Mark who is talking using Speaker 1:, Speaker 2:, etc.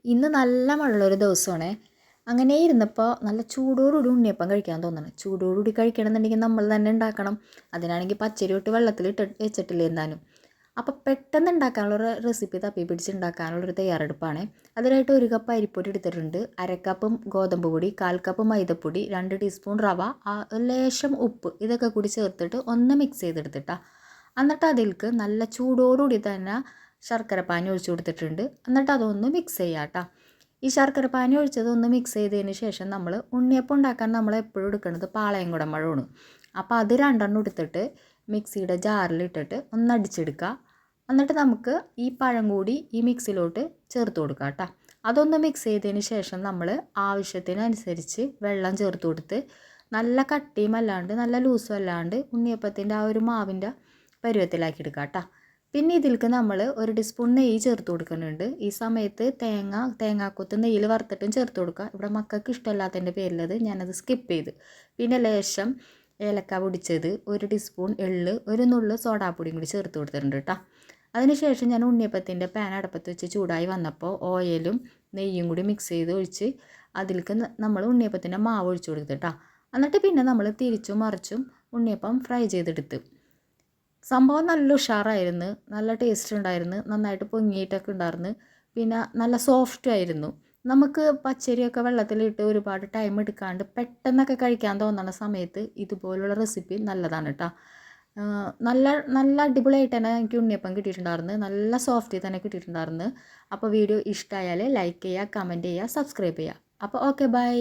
Speaker 1: ഇന്ന് നല്ല മഴയുള്ളൊരു ദിവസമാണേ. അങ്ങനെ ഇരുന്നപ്പോൾ നല്ല ചൂടോടുകൂടി ഉണ്ണിയപ്പം കഴിക്കാൻ തോന്നണം. ചൂടോടുകൂടി കഴിക്കണമെന്നുണ്ടെങ്കിൽ നമ്മൾ തന്നെ ഉണ്ടാക്കണം. അതിനാണെങ്കിൽ പച്ചരി തൊട്ട് വെള്ളത്തിൽ വെച്ചിട്ടില്ല എന്താനും. അപ്പോൾ പെട്ടെന്ന് ഉണ്ടാക്കാനുള്ളൊരു റെസിപ്പി തപ്പി പിടിച്ച് ഉണ്ടാക്കാനുള്ളൊരു തയ്യാറെടുപ്പാണ്. അതിനായിട്ട് 1 കപ്പ് അരിപ്പൊടി എടുത്തിട്ടുണ്ട്, 1/2 കപ്പ് ഗോതമ്പ് പൊടി, 1/4 കപ്പ് മൈദപ്പൊടി, 2 ടീസ്പൂൺ റവ, ലേശം ഉപ്പ്, ഇതൊക്കെ കൂടി ചേർത്തിട്ട് ഒന്ന് മിക്സ് ചെയ്തെടുത്തിട്ടാ. എന്നിട്ട് അതിലേക്ക് നല്ല ചൂടോടുകൂടി തന്നെ ശർക്കര പാനി ഒഴിച്ച് കൊടുത്തിട്ടുണ്ട്. എന്നിട്ട് അതൊന്ന് മിക്സ് ചെയ്യാം കേട്ടോ. ഈ ശർക്കര പാനി ഒഴിച്ചതൊന്ന് മിക്സ് ചെയ്തതിന് ശേഷം നമ്മൾ ഉണ്ണിയപ്പം ഉണ്ടാക്കാൻ നമ്മൾ എപ്പോഴും എടുക്കുന്നത് പാളയംകുടം പഴമാണ്. അപ്പോൾ അത് 2 എടുത്തിട്ട് മിക്സിയുടെ ജാറിലിട്ടിട്ട് ഒന്ന് അടിച്ചെടുക്കുക. എന്നിട്ട് നമുക്ക് ഈ പഴം കൂടി ഈ മിക്സിയിലോട്ട് ചേർത്ത് കൊടുക്കാം കേട്ടോ. അതൊന്ന് മിക്സ് ചെയ്തതിന് ശേഷം നമ്മൾ ആവശ്യത്തിനനുസരിച്ച് വെള്ളം ചേർത്ത് കൊടുത്ത് നല്ല കട്ടിയും അല്ലാണ്ട് നല്ല ലൂസും അല്ലാണ്ട് ഉണ്ണിയപ്പത്തിൻ്റെ ആ ഒരു മാവിൻ്റെ പരുവത്തിലാക്കി എടുക്കാം കേട്ടോ. പിന്നെ ഇതിലേക്ക് നമ്മൾ 1 ടീസ്പൂൺ നെയ്യ് ചേർത്ത് കൊടുക്കുന്നുണ്ട്. ഈ സമയത്ത് തേങ്ങാക്കൊത്ത് നെയ്യിൽ വറുത്തിട്ടും ചേർത്ത് കൊടുക്കുക. ഇവിടെ മക്കൾക്ക് ഇഷ്ടമല്ലാത്തതിൻ്റെ പേരിലത് ഞാനത് സ്കിപ്പ് ചെയ്ത്. പിന്നെ ലേശം ഏലക്ക പൊടിച്ചത്, 1 ടീസ്പൂൺ എള്ള്, 1 നുള്ള് സോഡാപ്പൊടിയും കൂടി ചേർത്ത് കൊടുത്തിട്ടുണ്ട് കേട്ടോ. അതിനുശേഷം ഞാൻ ഉണ്ണിയപ്പത്തിൻ്റെ പാൻ അടുപ്പത്ത് വെച്ച് ചൂടായി വന്നപ്പോൾ ഓയിലും നെയ്യും കൂടി മിക്സ് ചെയ്ത് ഒഴിച്ച് അതിലേക്ക് നമ്മൾ ഉണ്ണിയപ്പത്തിൻ്റെ മാവ് ഒഴിച്ച് കൊടുത്തിട്ടാ. എന്നിട്ട് പിന്നെ നമ്മൾ തിരിച്ചും മറിച്ചും ഉണ്ണിയപ്പം ഫ്രൈ ചെയ്തെടുത്ത്. സംഭവം നല്ല ഉഷാറായിരുന്നു, നല്ല ടേസ്റ്റ് ഉണ്ടായിരുന്നു, നന്നായിട്ട് പൊങ്ങിയിട്ടൊക്കെ ഉണ്ടായിരുന്നു. പിന്നെ നല്ല സോഫ്റ്റും ആയിരുന്നു. നമുക്ക് പച്ചരിയൊക്കെ വെള്ളത്തിലിട്ട് ഒരുപാട് ടൈം എടുക്കാണ്ട് പെട്ടെന്നൊക്കെ കഴിക്കാൻ തോന്നുന്ന സമയത്ത് ഇതുപോലുള്ള റെസിപ്പി നല്ലതാണ് കേട്ടോ. നല്ല നല്ല അടിപൊളിയായിട്ട് തന്നെ എനിക്ക് ഉണ്ണിയപ്പം കിട്ടിയിട്ടുണ്ടായിരുന്നു, നല്ല സോഫ്റ്റ് തന്നെ കിട്ടിയിട്ടുണ്ടായിരുന്നു. അപ്പോൾ വീഡിയോ ഇഷ്ടമായാൽ ലൈക്ക് ചെയ്യുക, കമൻറ്റ് ചെയ്യുക, സബ്സ്ക്രൈബ് ചെയ്യുക. അപ്പോൾ ഓക്കെ, ബൈ.